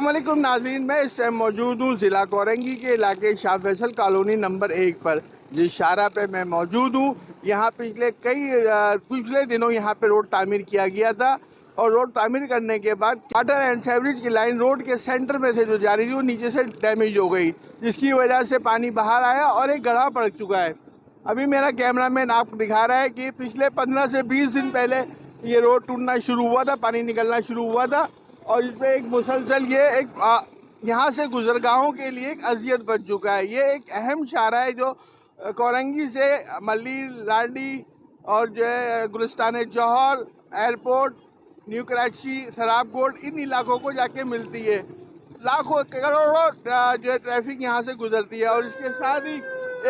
अस्सलामुअलैकुम नाज़रीन, मैं इस टाइम मौजूद हूँ ज़िला कोरंगी के इलाके शाह फैसल कॉलोनी नंबर 1 पर, जिस शाहरा पे मैं मौजूद हूँ। यहाँ पिछले दिनों यहाँ पे रोड तामीर किया गया था और रोड तामीर करने के बाद वाटर एंड सीवरेज की लाइन रोड के सेंटर में से जो जा रही थी वो नीचे से डैमेज हो गई, जिसकी वजह से पानी बाहर आया और एक गड्ढा पड़ चुका है। अभी मेरा कैमरामैन आपको दिखा रहा है कि पिछले 15 से 20 दिन पहले ये रोड टूटना शुरू हुआ था, पानी निकलना शुरू हुआ था और इस पर एक मुसलसल यहाँ से गुजरगाहों के लिए एक अजियत बन चुका है। ये एक अहम शाहरा है जो कोरंगी से मल्ली, लाडी और जो है गुलिस्तान जौहर, एयरपोर्ट, न्यू कराची, सराबकोट, इन इलाकों को जाके मिलती है। लाखों करोड़ों जो है ट्रैफिक यहाँ से गुजरती है और इसके साथ ही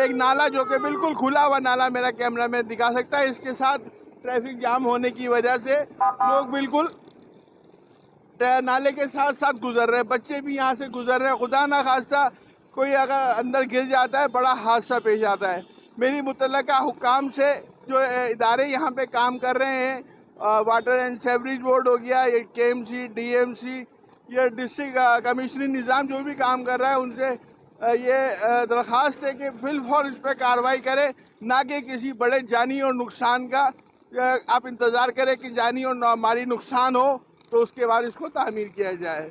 एक नाला जो कि बिल्कुल खुला हुआ नाला मेरा कैमरामैन दिखा सकता है। इसके साथ ट्रैफिक जाम होने की वजह से लोग बिल्कुल नाले के साथ साथ गुजर रहे हैं, बच्चे भी यहाँ से गुजर रहे हैं। खुदा ना खास्ता कोई अगर अंदर गिर जाता है बड़ा हादसा पेश आता है। मेरी मुतल्लका हुक्काम से जो इदारे यहाँ पे काम कर रहे हैं, वाटर एंड सीवरेज बोर्ड हो गया, ये KMC, DMC, ये डिस्ट्रिक्ट कमिश्नरी निज़ाम जो भी काम कर रहा है, उनसे ये दरख्वास्त है कि फिलफौर इस पर कार्रवाई करें, ना कि किसी बड़े जानी और नुकसान का आप इंतज़ार करें कि जानी और माली नुकसान हो तो उसके बाद इसको तामीर किया जाए।